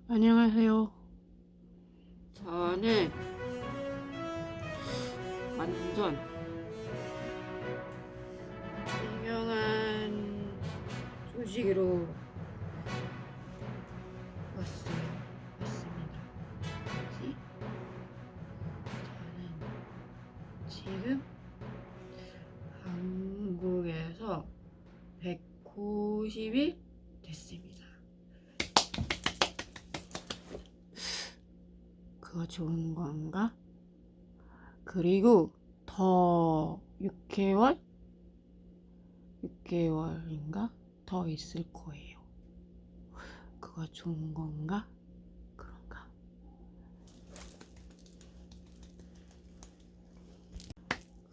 안녕하세요. 저는 완전 유명한 소식으로 왔습니다. 뭐지? 저는 지금 한국에서 190일 됐습니다. 그거 좋은 건가? 그리고 더 6개월인가? 더 있을 거예요. 그거 좋은 건가? 그런가?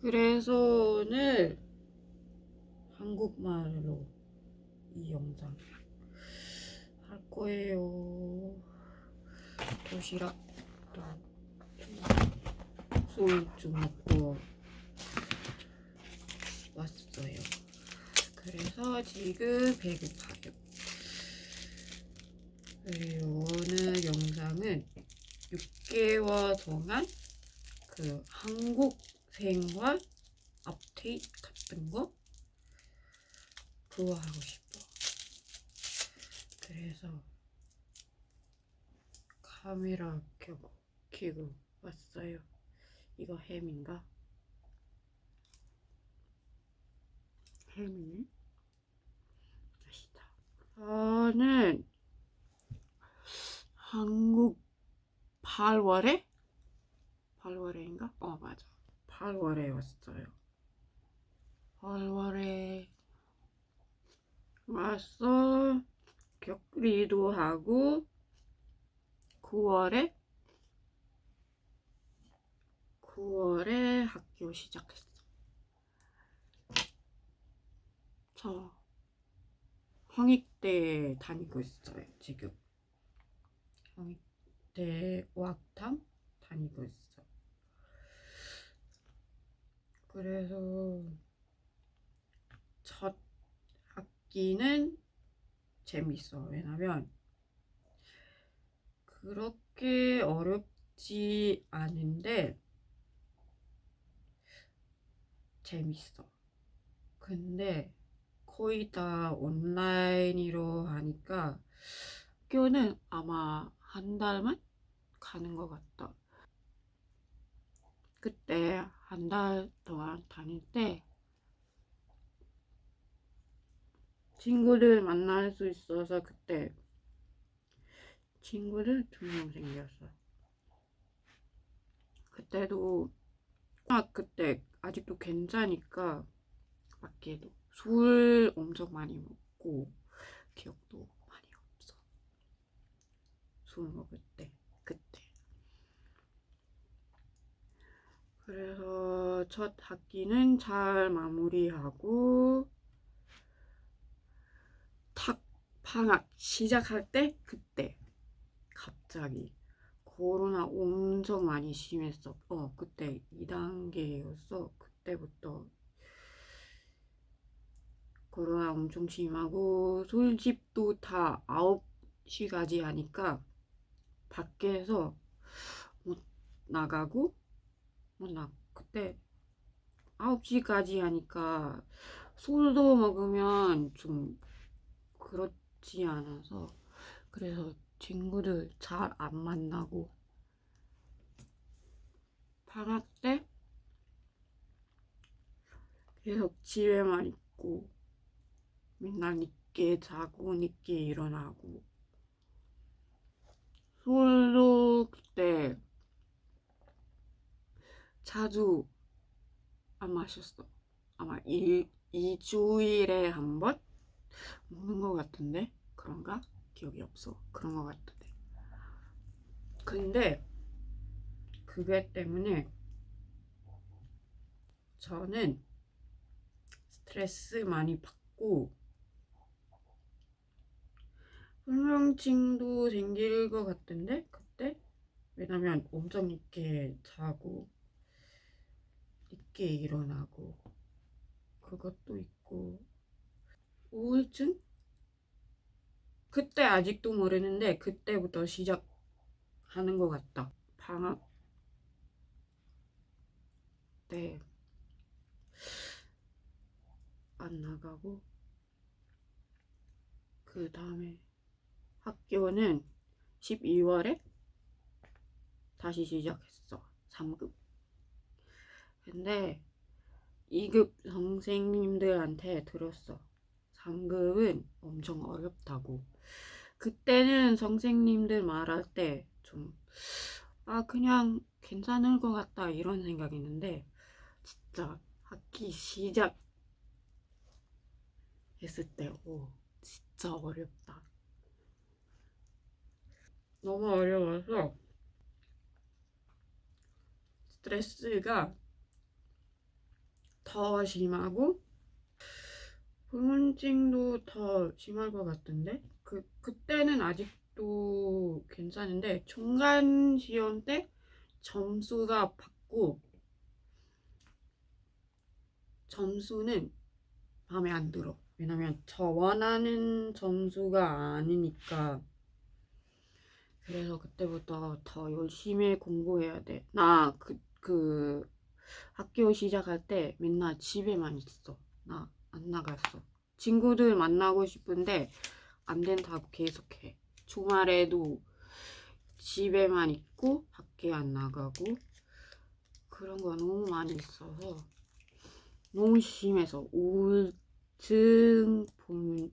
그래서 오늘 한국말로 이 영상 할 거예요. 도시락도 좀 먹고 왔어요. 그래서 지금 배고파요. 그리고 오늘 영상은 6개월 동안 그 한국 생활 업데이트 같은 거 그거 하고 싶어. 그래서 카메라 켜고 왔어요. 이거 햄인가? 햄이네. 맛있다. 저는 한국 8월인가? 맞아. 8월에 왔어요. 8월에 와서 격리도 하고 9월에 학교 시작했어. 저 홍익대 다니고 있어요. 지금 홍익대 어학당 다니고 있어. 그래서 첫 학기는 재밌어. 왜냐면 그렇게 어렵지 않은데 재밌어. 근데 거의 다 온라인으로 하니까 학교는 아마 한 달만 가는 것 같다. 그때 한 달 동안 다닐 때 친구들 만날 수 있어서 그때 친구들 2명 생겼어. 그때도 그때 아직도 괜찮으니까 밖에도 술 엄청 많이 먹고 기억도 많이 없어. 술 먹을 때 그때. 그래서 첫 학기는 잘 마무리하고 탁 방학 시작할 때 그때 갑자기 코로나 엄청 많이 심했어. 그때 2단계였어. 그때부터 코로나 엄청 심하고 술집도 다 9시까지 하니까 밖에서 못 나가고 그때 9시까지 하니까 술도 먹으면 좀 그렇지 않아서 그래서 친구들 잘 안 만나고 방학 때 계속 집에만 있고 맨날 늦게 자고 늦게 일어나고 술도 그때 자주 안 마셨어. 아마 2주일에 한 번 먹는 것 같은데 그런가? 기억이 없어. 그런 것 같은데. 근데 그게 때문에 저는 스트레스 많이 받고 불면증도 생길 것 같은데 그때 왜냐면 엄청 늦게 자고 늦게 일어나고 그것도 있고 우울증 그때 아직도 모르는데 그때부터 시작하는 것 같다. 방학 때 안 나가고 그 다음에 학교는 12월에 다시 시작했어. 3급. 근데 2급 선생님들한테 들었어. 3급은 엄청 어렵다고. 그때는 선생님들 말할 때 좀, 그냥 괜찮을 것 같다 이런 생각했는데, 진짜 학기 시작했을 때, 오, 진짜 어렵다. 너무 어려워서 스트레스가 더 심하고, 불면증도 더 심할 것 같은데? 그때는 아직도 괜찮은데, 중간 시험 때 점수가 받고, 점수는 마음에 안 들어. 왜냐면 저 원하는 점수가 아니니까. 그래서 그때부터 더 열심히 공부해야 돼. 나 학교 시작할 때 맨날 집에만 있어. 나 안 나갔어. 친구들 만나고 싶은데 안 된다고 계속해. 주말에도 집에만 있고 밖에 안 나가고 그런 거 너무 많이 있어서 너무 심해서 우울증, 불면증,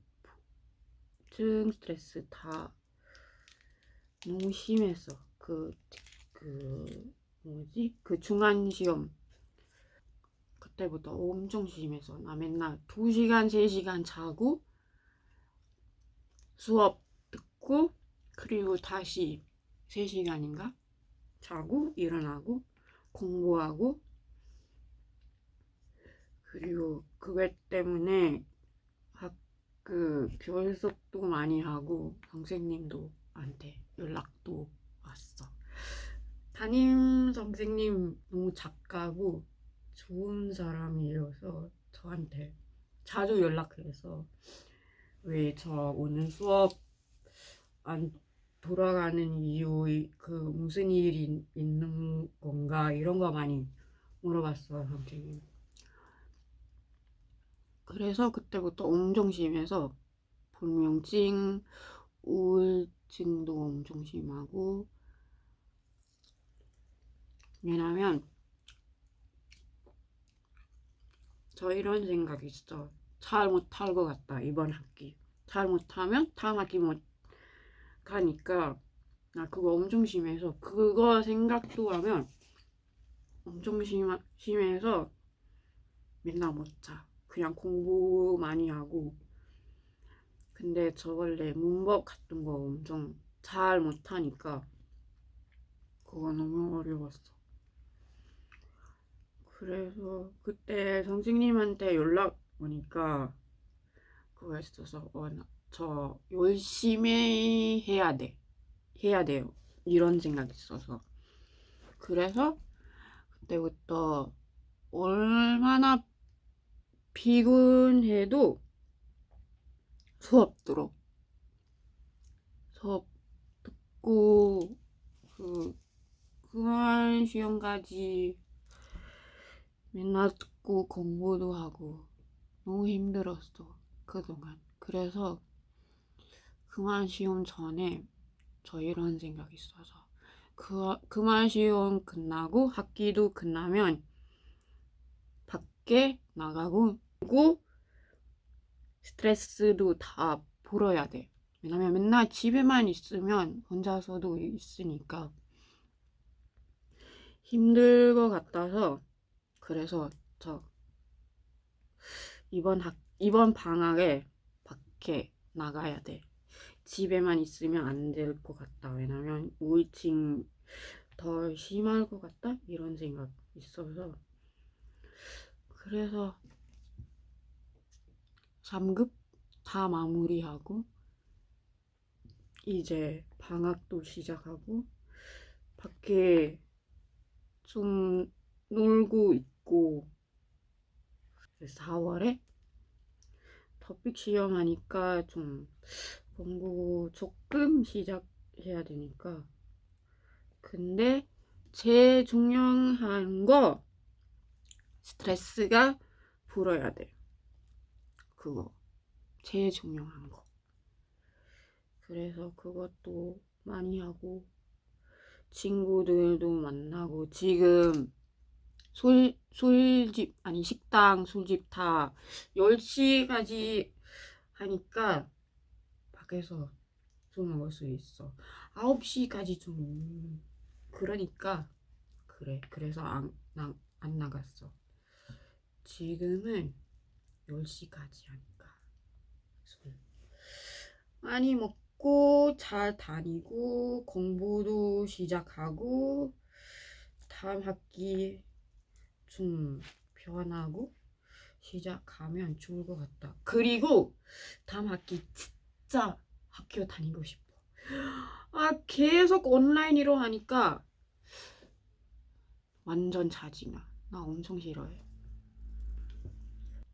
스트레스 다 너무 심해서 뭐지? 그 중간 시험 그때부터 엄청 심해서 나 맨날 2시간, 3시간 자고 수업 듣고 그리고 다시 3시간인가 자고 일어나고 공부하고 그리고 그것 때문에 결석도 많이 하고 선생님도 한테 연락도 왔어. 담임 선생님 너무 작가고 좋은 사람이어서 저한테 자주 연락해서 왜 저 오늘 수업 안 돌아가는 이유 그 무슨 일이 있는 건가 이런 거 많이 물어봤어요 선생님. 그래서 그때부터 엄청 심해서 불면증, 우울증도 엄청 심하고 왜냐면 저 이런 생각이 있어. 잘 못할 것 같다 이번 학기. 잘 못하면 다음 학기 못 가니까 나 그거 엄청 심해서 그거 생각도 하면 엄청 심해서 맨날 못 자. 그냥 공부 많이 하고 근데 저 원래 문법 같은 거 엄청 잘 못하니까 그거 너무 어려웠어. 그래서 그때 선생님한테 연락 오니까 그거 있어서 저 열심히 해야 돼요 이런 생각이 있어서 그래서 그때부터 얼마나 피곤해도 수업 들어 수업 듣고 그만 시험까지 맨날 듣고 공부도 하고 너무 힘들었어 그동안. 그래서 그만 시험 전에 저 이런 생각이 있어서 그만 시험 끝나고 학기도 끝나면 밖에 나가고 스트레스도 다 풀어야 돼. 왜냐면 맨날 집에만 있으면 혼자서도 있으니까 힘들 것 같아서 그래서 저 이번 방학에 밖에 나가야 돼. 집에만 있으면 안 될 것 같다. 왜냐면 우울증 더 심할 것 같다? 이런 생각 있어서 그래서 3급 다 마무리하고 이제 방학도 시작하고 밖에 좀 놀고 있고 4월에 토픽 시험하니까 좀 공부 조금 시작해야 되니까. 근데 제일 중요한 거 스트레스가 풀어야 돼. 그거 제일 중요한 거. 그래서 그것도 많이 하고 친구들도 만나고 지금 술집 아니 식당 술집 다 10시까지 하니까 밖에서 술 먹을 수 있어. 9시까지 좀 그러니까 그래서 안 나갔어. 지금은 10시까지 하니까 술 많이 먹고 잘 다니고 공부도 시작하고 다음 학기 좀 변하고 시작하면 좋을 것 같다. 그리고 다음 학기 진짜 학교 다니고 싶어. 계속 온라인으로 하니까 완전 짜증나. 나 엄청 싫어해.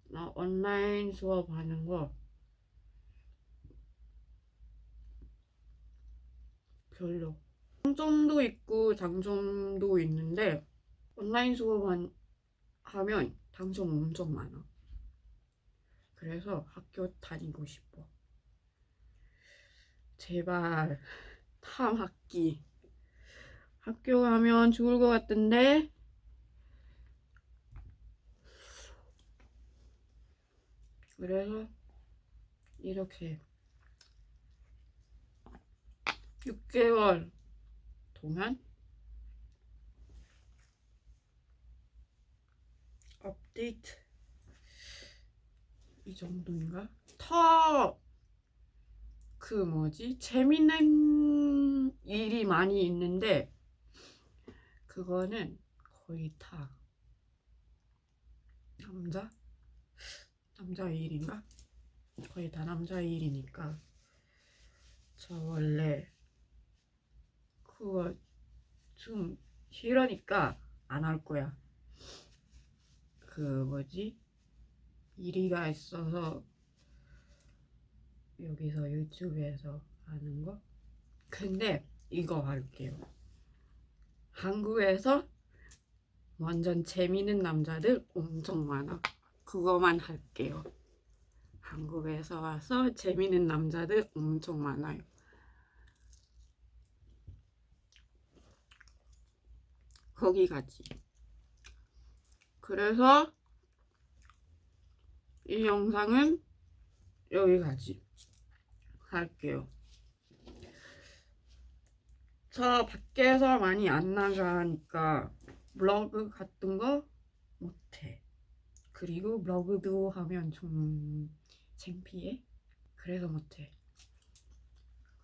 나 온라인 수업하는 거 별로. 장점도 있고 장점도 있는데 온라인 하면 장점 엄청 많아. 그래서 학교 다니고 싶어. 제발 다음 학기 학교 가면 좋을 것 같은데 그래서 이렇게 6개월 동안 업데이트 이 정도인가? 더 그 뭐지? 재밌는 일이 많이 있는데 그거는 거의 다 남자 일인가? 거의 다 남자 일이니까 저 원래 그거 좀 싫으니까 안 할 거야. 그 뭐지? 일이가 있어서 여기서 유튜브에서 하는 거. 근데 이거 할게요. 한국에서 완전 재밌는 남자들 엄청 많아. 그거만 할게요. 한국에서 와서 재밌는 남자들 엄청 많아요. 거기까지. 그래서 이 영상은 여기까지 할게요. 저 밖에서 많이 안 나가니까 블로그 같은 거 못해. 그리고 블로그도 하면 좀 창피해. 그래서 못해.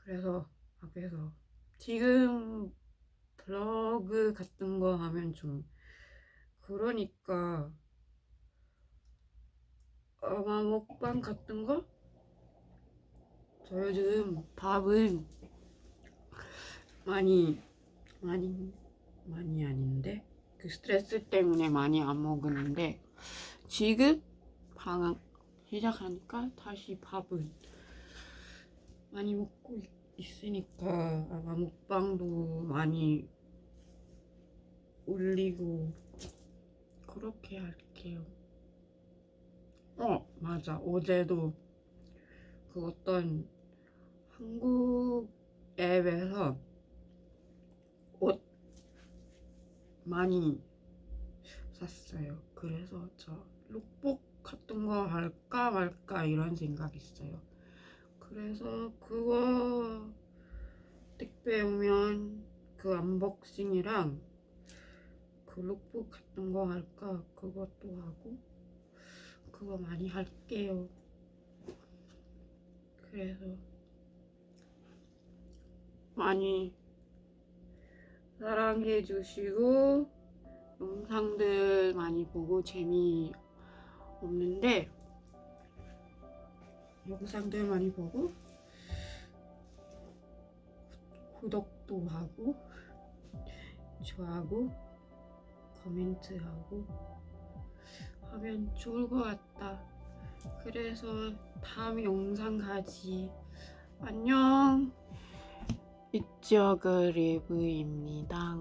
그래서 밖에서 지금 블로그 같은 거 하면 좀 그러니까 아마 먹방 같은 거? 저 요즘 밥은 많이 아닌데 그 스트레스 때문에 많이 안 먹었는데 지금 방학 시작하니까 다시 밥은 많이 먹고 있으니까 아마 먹방도 많이 올리고 그렇게 할게요. 맞아. 어제도 그 어떤 한국 앱에서 옷 많이 샀어요. 그래서 저 룩북 같은 거 할까 말까 이런 생각 있어요. 그래서 그거 택배 오면 그 언박싱이랑 그 룩북 같은 거 할까 그것도 하고 그거 많이 할게요. 그래서 많이 사랑해 주시고 영상들 많이 보고 재미없는데 영상들 많이 보고 구독도 하고 좋아하고 코멘트하고 하면 좋을 것 같다. 그래서 다음 영상까지 안녕. 이지어그 리브입니다.